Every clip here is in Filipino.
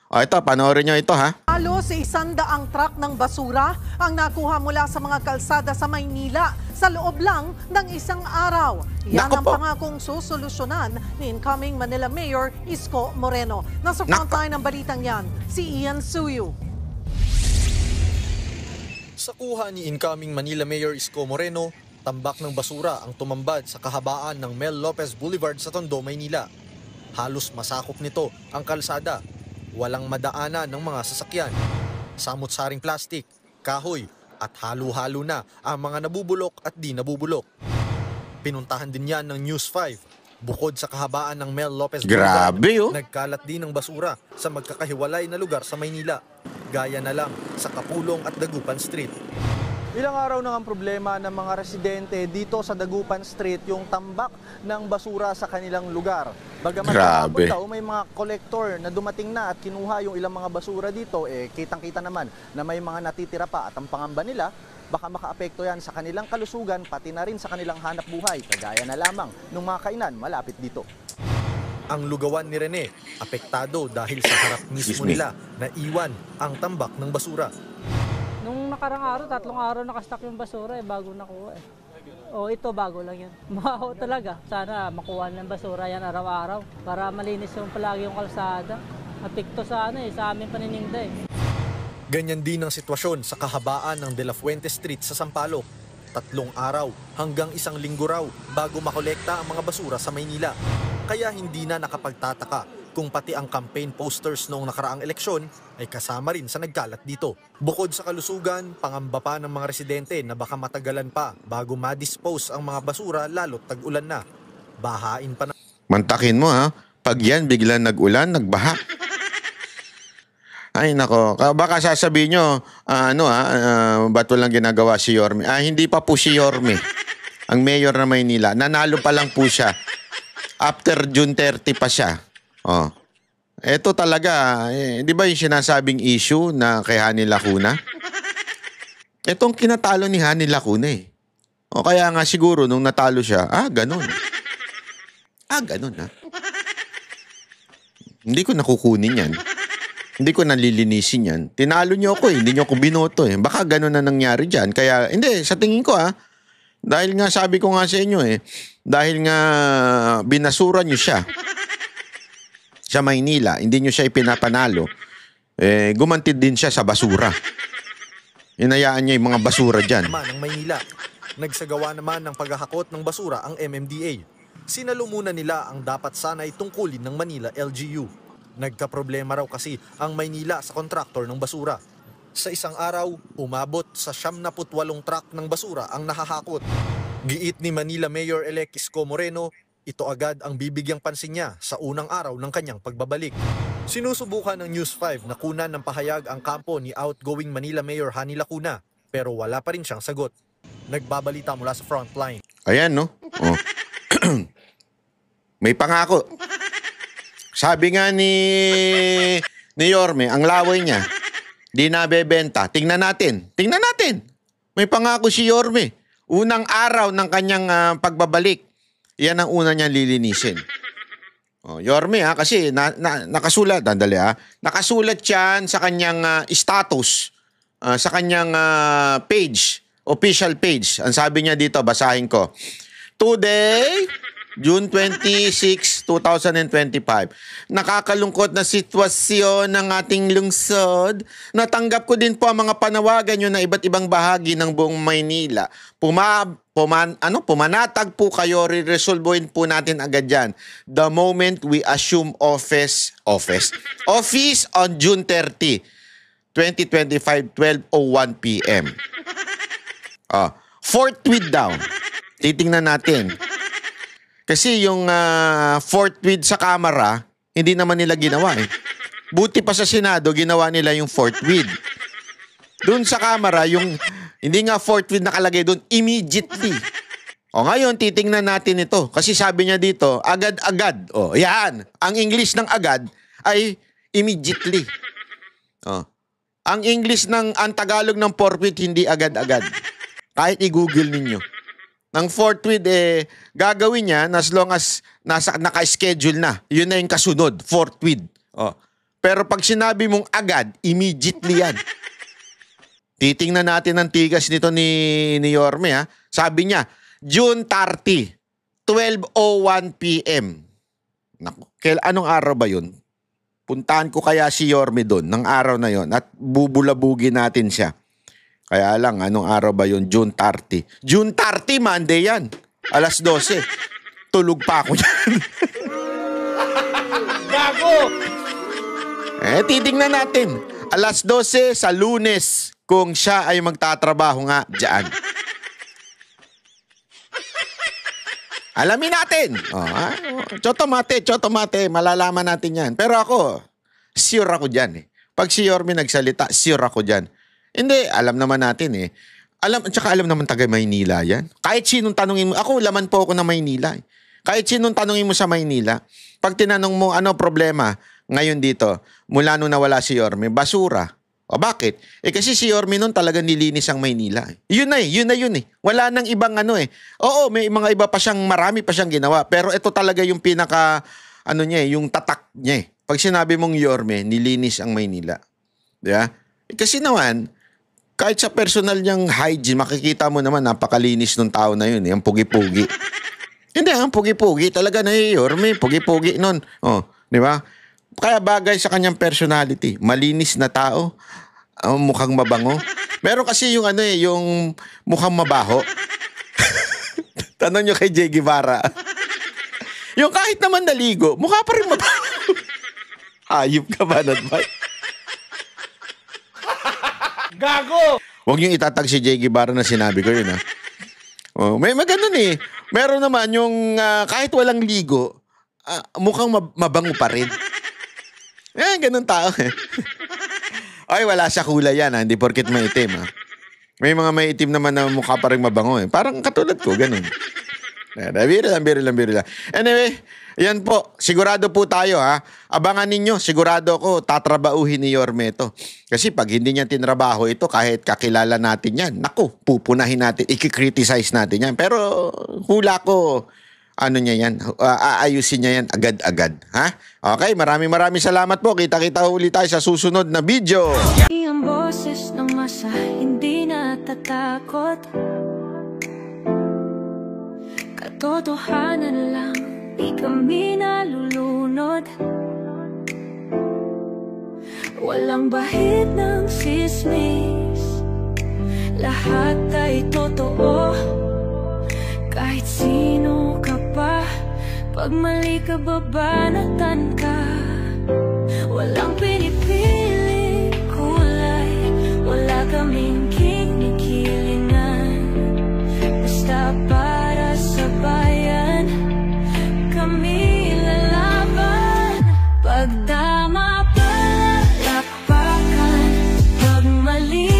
O ito, panoorin nyo ito ha. Halos 100 truck ng basura ang nakuha mula sa mga kalsada sa Maynila sa loob lang ng isang araw. Yan Nako ang po. pangakong susolusyonan ni incoming Manila Mayor Isko Moreno. Nasa frontline ng balitang yan, si Ian Suyu. Sa kuha ni incoming Manila Mayor Isko Moreno, tambak ng basura ang tumambad sa kahabaan ng Mel Lopez Boulevard sa Tondo, Maynila. Halos masakop nito ang kalsada. Walang madaanan ng mga sasakyan. Samot-saring plastik, kahoy at halo-halo na ang mga nabubulok at di nabubulok. Pinuntahan din yan ng News 5. Bukod sa kahabaan ng Mel Lopez Boulevard, Grabe, oh. nagkalat din ng basura sa magkakahiwalay na lugar sa Maynila. Gaya na lang sa Kapulong at Dagupan Street. Ilang araw na ang problema ng mga residente dito sa Dagupan Street yung tambak ng basura sa kanilang lugar. Bagamat kahapon daw may mga kolektor na dumating na at kinuha yung ilang mga basura dito, kitang-kita naman na may mga natitira pa at ang pangamba nila, baka makaapekto yan sa kanilang kalusugan pati na rin sa kanilang hanap buhay, kagaya na lamang ng mga kainan malapit dito. Ang lugawan ni Rene, apektado dahil sa harap mismo nila na iwan ang tambak ng basura. Nung nakarang araw, 3 araw nakastock yung basura bago nakuha O ito bago lang yan. Maho talaga. Sana makuha ng basura yan araw-araw para malinis yung palagi yung kalsada. Apekto sa sa aming panininda Ganyan din ang sitwasyon sa kahabaan ng De La Fuente Street sa Sampaloc. 3 araw hanggang 1 linggo raw bago makolekta ang mga basura sa Maynila. Kaya hindi na nakapagtataka kung pati ang campaign posters noong nakaraang eleksyon ay kasama rin sa nagkalat dito. Bukod sa kalusugan, pangamba pa ng mga residente na baka matagalan pa bago ma-dispose ang mga basura lalo't tag-ulan na. Bahain pa na. Mantakin mo ha. Pag yan biglang nag-ulan, nagbaha. Ay nako, baka sasabihin nyo, ba't walang ginagawa si Yorme? Hindi pa po si Yorme, ang mayor na Maynila. Nanalo pa lang po siya. After June 30 pa siya. Oh. Ito talaga, di ba yung sinasabing issue na kay Hani Lacuna? Itong kinatalo ni Hani Lacuna O kaya nga siguro nung natalo siya, ganun. Ganun ha. Hindi ko nakukunin yan. Hindi ko nalilinisin yan. Tinalo niyo ako hindi niyo ako binoto Baka ganun na nangyari dyan. Kaya, hindi, sa tingin ko dahil nga sabi ko nga sa inyo dahil nga binasura niyo siya sa Maynila, hindi niyo siya ipinapanalo, gumantid din siya sa basura. Inayaan niya yung mga basura dyan. Ng Maynila, nagsagawa naman ng paghahakot ng basura ang MMDA. Sinalumunan nila ang dapat sana'y tungkulin ng Manila LGU. Nagkaproblema raw kasi ang Maynila sa kontraktor ng basura. Sa isang araw, umabot sa 78 truck ng basura ang nahahakot. Giit ni Manila Mayor-elect Isko Moreno, ito agad ang bibigyang pansin niya sa unang araw ng kanyang pagbabalik. Sinusubukan ng News 5 na kunan ng pahayag ang kampo ni outgoing Manila Mayor Hani Lacuna, pero wala pa rin siyang sagot. Nagbabalita mula sa frontline. Ayan, no? Oh. May pangako. Sabi nga ni Yorme, ang laway niya, di nabebenta. Tingnan natin. May pangako si Yorme. Unang araw ng kanyang pagbabalik, yan ang una niya lilinisin. Yorme kasi nakasulat, nakasulat yan sa kanyang status, sa kanyang page, official page. Ang sabi niya dito, basahin ko. Today, June 26, 2025. Nakakalungkot na sitwasyon ng ating lungsod. Natanggap ko din po ang mga panawagan nyo na iba't ibang bahagi ng buong Maynila. Pumanatag po kayo, re-resolvein po natin agad yan. The moment we assume office on June 30, 2025, 12:01 p.m. Fourth tweet daw. Titingnan natin. Kasi yung fourth tweet sa Kamara, hindi naman nila ginawa Buti pa sa Senado, ginawa nila yung fourth tweet. Doon sa Kamara, yung hindi nga fourth tweet nakalagay doon, immediately. Ngayon, titingnan natin ito. Kasi sabi niya dito, agad-agad. Yan. Ang English ng agad ay immediately. Ang English ang Tagalog ng fourth tweet, hindi agad-agad. Kahit i-google ninyo. Ang fourth tweet, gagawin niya as long as naka-schedule na. Yun na yung kasunod, fourth tweet. Pero pag sinabi mong agad, immediately yan. Titingnan natin ang tigas nito ni Yorme, ha. Sabi niya, June 30, 12:01 p.m. Naku, anong araw ba yun? Puntahan ko kaya si Yorme doon ng araw na yon at bubulabugin natin siya. Kaya lang, anong araw ba yun? June 30. June 30, Monday yan. Alas 12. Tulog pa ako dyan. Gago! Titingnan natin. Alas 12 sa Lunes kung siya ay magtatrabaho nga dyan. Alamin natin. Chotomate, malalaman natin yan. Pero ako, sure ako dyan. Pag si Yorme nagsalita, sure ako dyan. Hindi, alam naman natin alam naman taga Maynila yan. Kahit sinong tanongin mo, ako laman po ako na Maynila. Kahit sinong tanongin mo sa Maynila, pag tinanong mo ano problema ngayon dito, mula nung nawala si Yorme, basura. O bakit? Kasi si Yorme nun talaga nilinis ang Maynila. Yun na yun. Wala nang ibang Oo, may mga iba pa siyang, marami pa siyang ginawa. Pero ito talaga yung pinaka, yung tatak niya. Pag sinabi mong Yorme, nilinis ang Maynila. Diba? Kasi naman, kahit sa personal niyang hygiene, makikita mo naman, napakalinis ng tao na yun. Ang pugi-pugi. Hindi, ang pugi-pugi. Talaga na Yorme, pugi-pugi nun. Di ba? Kaya bagay sa kanyang personality. Malinis na tao. Mukhang mabango. Meron kasi yung yung mukhang mabaho. Tanong nyo kay Jay Guevara. Yung kahit naman naligo, mukha pa rin mabaho. Hayop ka ba, Nadbay? Gago! Huwag nyo itatag si Jay Guevara na sinabi ko yun, ha? May maganon Meron naman yung kahit walang ligo, mukhang mabango pa rin. Ganun tao Ay, wala sa kulay yan, ha? Hindi porket maitim, ha? May mga maitim naman na mukha pa rin mabango, Parang katulad ko, ganun. Biro lang. Anyway, yan po. Sigurado po tayo, ha? Abangan ninyo. Sigurado ko, tatrabahuhin ni Yorme ito. Kasi pag hindi niya tinrabaho ito, kahit kakilala natin yan, naku, pupunahin natin, ikikriticize natin yan. Pero hula ko, niya yan, aayusin niya yan agad-agad. Ha? Okay, maraming salamat po. Kita-kita ulit tayo sa susunod na video. Ang boses ng masa, hindi natatakot. Katotohanan lang, di kami nalulunod. Walang bahid ng sismis, lahat ay totoo. Kahit sino ka pa, pag mali ka babanatan ka. Walang pinipili kulay, wala kaming kinikilingan. Basta para sa bayan, kami lalaban. Pagdama palakpakan, pag mali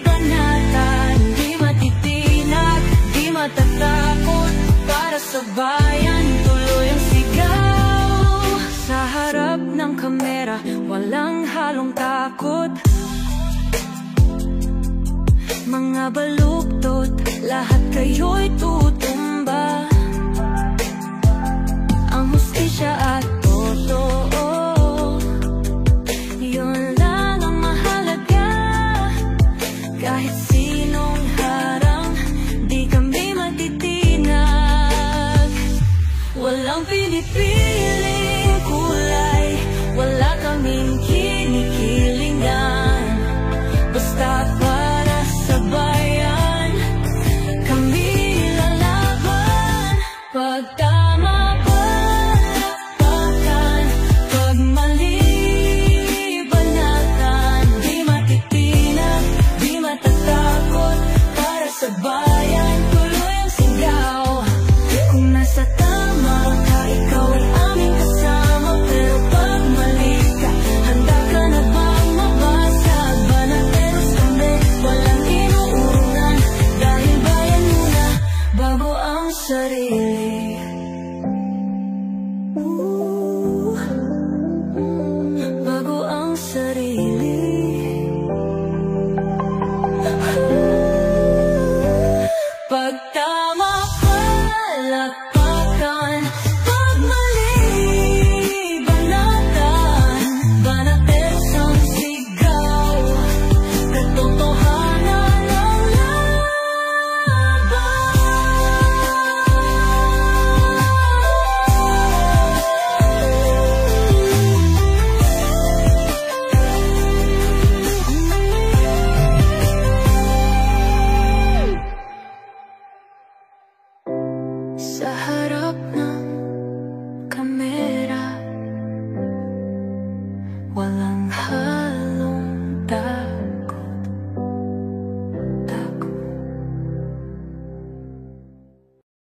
banatan, di matitinag, di matatakot. Para sa bayan, tuloy ang sigaw. Sa harap ng kamera, walang halong takot. Mga baluktot, lahat kayo'y tutumba. Ang hustisya at totoo, yun lang ang mahalaga. Kahit sinong harang, di kami matitinag. Walang pinipiling kulay, wala kaming kinikilingan. Basta para sa bayan, kami lalaban. Walang